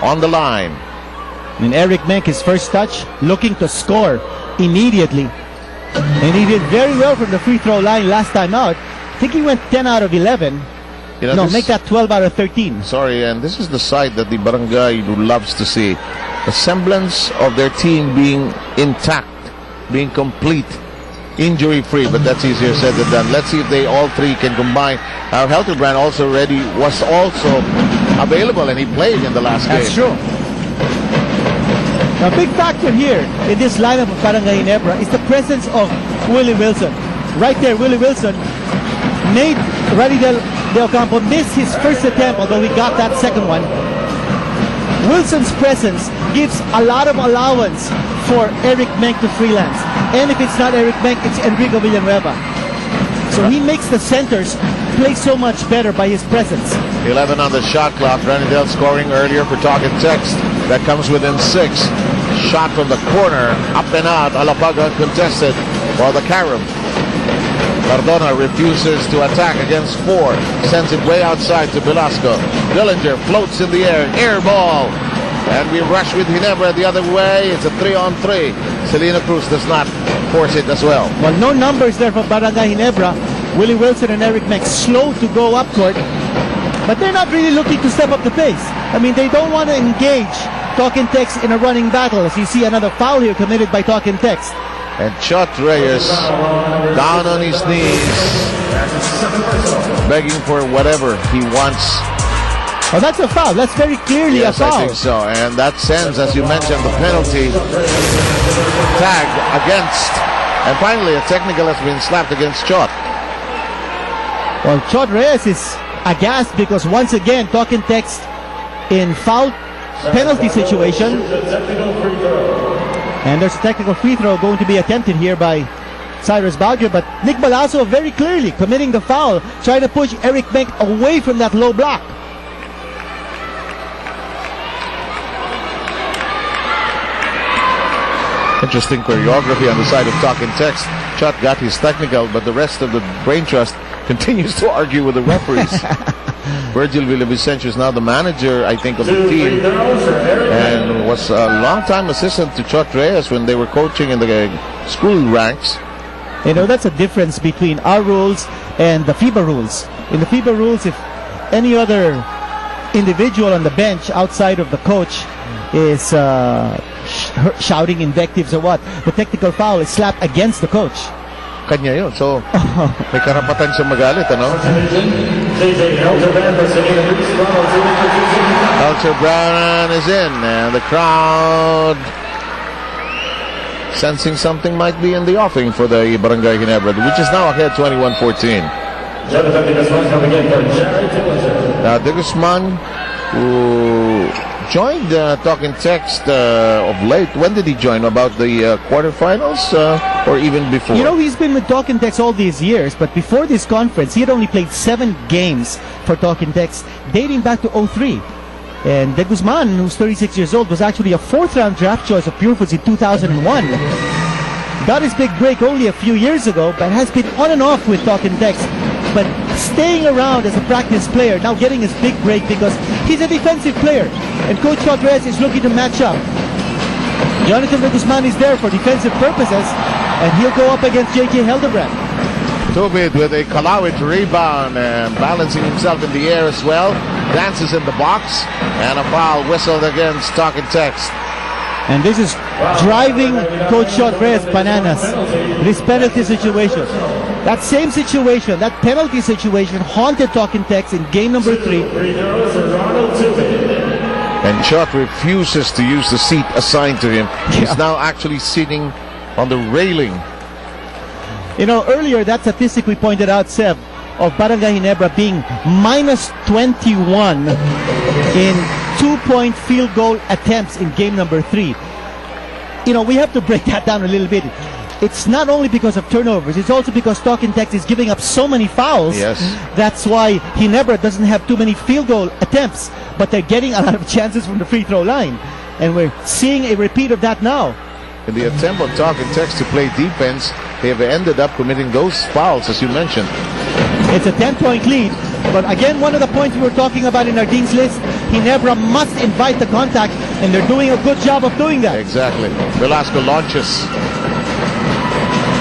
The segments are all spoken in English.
on the line. And Eric Menk, his first touch, looking to score immediately. And he did very well from the free throw line last time out. I think he went 10 out of 11. You know, no, make that 12 out of 13. Sorry, and this is the side that the barangay loves to see. The semblance of their team being intact, being complete, injury-free, but that's easier said than done. Let's see if they all three can combine. Our Helterbrand was also available, and he played in the last game. That's true. A big factor here in this lineup of Barangay Ginebra is the presence of Willie Wilson. Right there, Willie Wilson made Rally Del Ocampo miss his first attempt, although he got that second one. Wilson's presence gives a lot of allowance for Eric Menk to freelance. And if it's not Eric Menk, it's Enrico Villanueva. So he makes the centers play so much better by his presence. 11 on the shot clock. Ranidel scoring earlier for Talk and Text. That comes within 6. Shot from the corner, up and out. Alapaga contested for the Carom. Cardona refuses to attack against 4. Sends it way outside to Velasco. Dillinger floats in the air ball. And we rush with Ginebra the other way. It's a 3-on-3. Selena Cruz does not force it as well. Well, no numbers there for Barangay Ginebra. Willie Wilson and Eric Menk slow to go up court. But they're not really looking to step up the pace. I mean, they don't want to engage Talk and Text in a running battle. As you see, another foul here committed by Talk and Text. And Chot Reyes down on his knees, begging for whatever he wants. Oh, that's a foul. That's very clearly a foul. Yes, I think so. And that sends, as you mentioned, the penalty tag against. And finally, a technical has been slapped against Chot. Well, Chot Reyes is aghast because once again, Talk and Text in foul penalty situation. And there's a technical free throw going to be attempted here by Cyrus Baguio, but Nick Balazo very clearly committing the foul, trying to push Eric Menk away from that low block. Interesting choreography on the side of Talk and Text. Chot got his technical, but the rest of the Brain Trust continues to argue with the referees. Virgil Villavicencio is now the manager, I think, of the team, and was a long-time assistant to Chot Reyes when they were coaching in the school ranks. You know, that's a difference between our rules and the FIBA rules. In the FIBA rules, if any other individual on the bench outside of the coach is shouting invectives or what, the technical foul is slapped against the coach. Kanya yun. So, may karapatan siya magalit, ano? Helterbrand is in, and the crowd sensing something might be in the offing for the Barangay Ginebra, which is now ahead 21-14. De Guzman, who joined Talk and Text of late. When did he join? About the quarterfinals or even before? You know, he's been with Talk and Text all these years, but before this conference, he had only played 7 games for Talk and Text, dating back to 03. And De Guzman, who's 36 years old, was actually a 4th-round draft choice of Pure Foods in 2001. Got his big break only a few years ago, but has been on and off with Talk and Text. But staying around as a practice player, now getting his big break because he's a defensive player. And Coach Chot Reyes is looking to match up. Jonathan De Guzman is there for defensive purposes, and he'll go up against J.J. Helderbrand. Tobit with a Kalawit rebound and balancing himself in the air as well. Dances in the box, and a foul whistled against Talk and Text. And this is driving Coach Chot Reyes bananas. This penalty situation. That same situation, that penalty situation, haunted Talk and Text in game number 3. And Chot refuses to use the seat assigned to him. He's now actually sitting on the railing. You know, earlier that statistic we pointed out, Seb, of Barangay Ginebra being minus 21 in 2-point field goal attempts in game number 3. You know, we have to break that down a little bit. It's not only because of turnovers, it's also because Talk and Text is giving up so many fouls. Yes. That's why Ginebra doesn't have too many field goal attempts, but they're getting a lot of chances from the free throw line. And we're seeing a repeat of that now. In the attempt on Talk and Text to play defense, they have ended up committing those fouls, as you mentioned. It's a 10-point lead But again, one of the points we were talking about in our Dean's List, Ginebra must invite the contact, and they're doing a good job of doing that. Exactly. Velasco launches.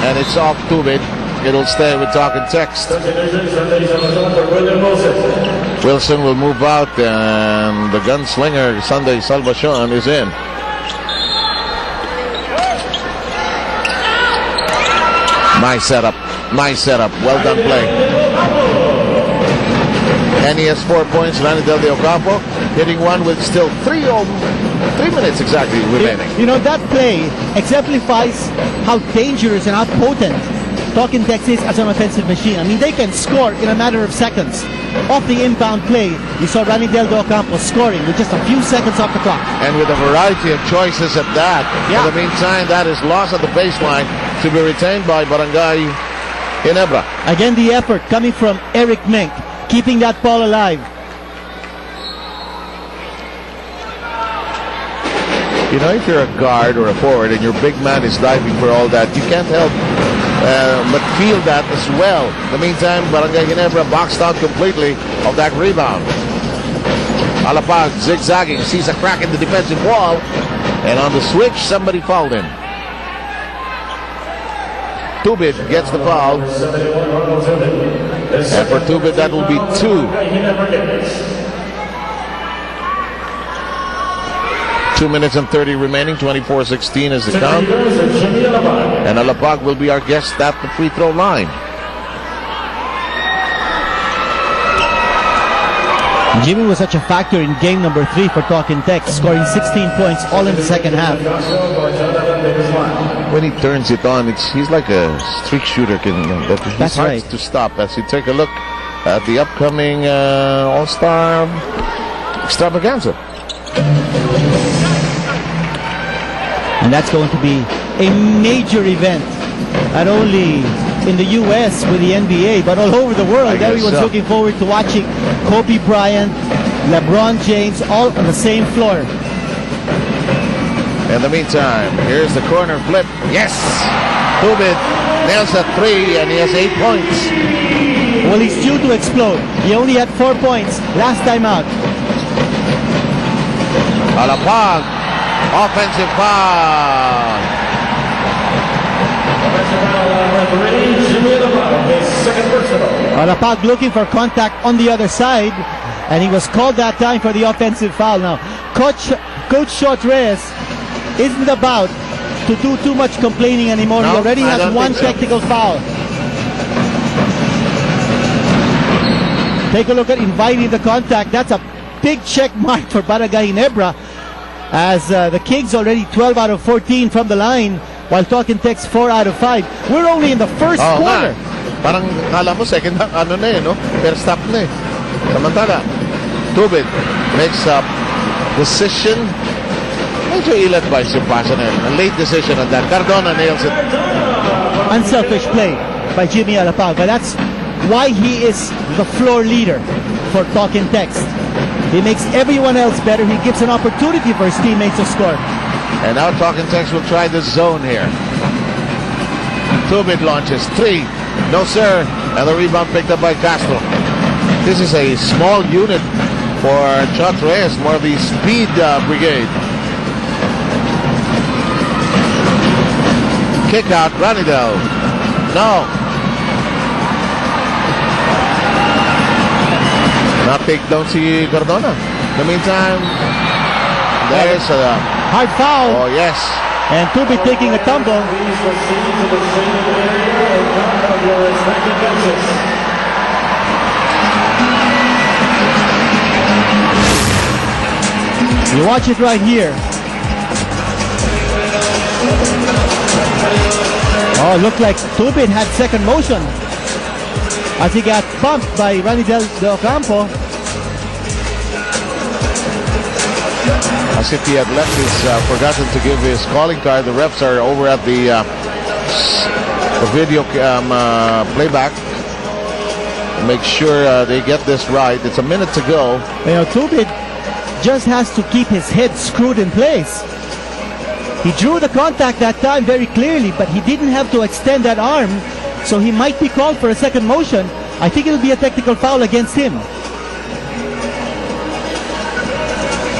And it's off Tubid. It'll stay with talk and text. Wilson will move out, and the gunslinger Sunday Salvacion is in. Nice setup. Nice setup. Well done play. And he has 4 points. Ranidel de Ocampo hitting one with still 3 minutes exactly remaining. You know, that play exemplifies how dangerous and how potent Talking Tex is as an offensive machine. I mean, they can score in a matter of seconds. Off the inbound play, you saw Ranidel de Ocampo scoring with just a few seconds off the clock. And with a variety of choices at that. Yeah. In the meantime, that is lost at the baseline to be retained by Barangay Ginebra. Again, the effort coming from Eric Mink, keeping that ball alive. You know, if you're a guard or a forward and your big man is diving for all that, you can't help but feel that as well. In the meantime, Barangay Ginebra boxed out completely of that rebound. Alapag zigzagging, sees a crack in the defensive wall, and on the switch, somebody fouled him. Tubid gets the foul. And for Tubid, that will be 2. 2 minutes and 30 remaining, 24-16 is the count. And Alapag will be our guest at the free throw line. Jimmy was such a factor in game number 3 for Talking Tex, scoring 16 points all in the second half. When he turns it on, he's like a streak shooter. That's hard right. To stop. As you take a look at the upcoming All-Star Extravaganza. And that's going to be a major event, not only in the U.S. with the NBA, but all over the world. Everyone's looking forward to watching Kobe Bryant, LeBron James, all on the same floor. In the meantime, here's the corner flip. Yes! Tubid nails a 3, and he has 8 points. Well, he's due to explode. He only had 4 points last time out. Alapag, offensive foul. Alapag looking for contact on the other side, and he was called that time for the offensive foul. Now, Coach Short Reyes isn't about to do too much complaining anymore. No, he already has 1 technical foul. Take a look at inviting the contact. That's a big check mark for Barangay Ginebra, as the Kings already 12 out of 14 from the line, while Talking Tex 4 out of 5. We're only in the first quarter. Parang kala mo second half, ano na no? First half na Samantala, Tubid makes up decision. Medyo ill-advised yung pasa na yun. A late decision on that. Cardona nails it. Unselfish play by Jimmy Alapag, but that's why he is the floor leader for Talking Tex. He makes everyone else better. He gives an opportunity for his teammates to score. And now Talking Tex will try the zone here. Tubid launches 3. No, sir. And the rebound picked up by Castro. This is a small unit for Chot Reyes, more of the speed brigade. Kick out, Ranidel. No. Not take down si Cardona. In the meantime, there's a hard foul. Oh, yes. And Tubid taking a tumble. You watch it right here. Oh, looked like Tubid had second motion as he got bumped by Ranidel de Ocampo. As if he had left his, forgotten to give his calling card. The refs are over at the video playback. Make sure they get this right. It's a minute to go. You know, Tubid just has to keep his head screwed in place. He drew the contact that time very clearly, but he didn't have to extend that arm, so he might be called for a second motion. I think it'll be a technical foul against him.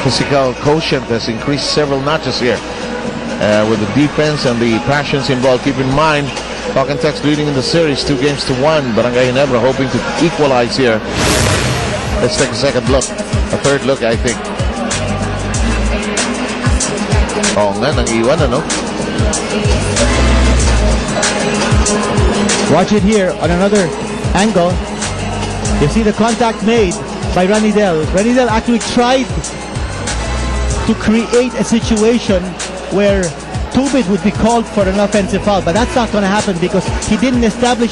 Physical quotient has increased several notches here with the defense and the passions involved. Keep in mind, Talk and Text leading in the series 2-1. Barangay Ginebra hoping to equalize here. Let's take a second look, a third look, I think. Oh nga, nang-iwan, ano? Watch it here on another angle. You see the contact made by Ranidel. Ranidel actually tried to create a situation where Tubid would be called for an offensive foul, but that's not going to happen because he didn't establish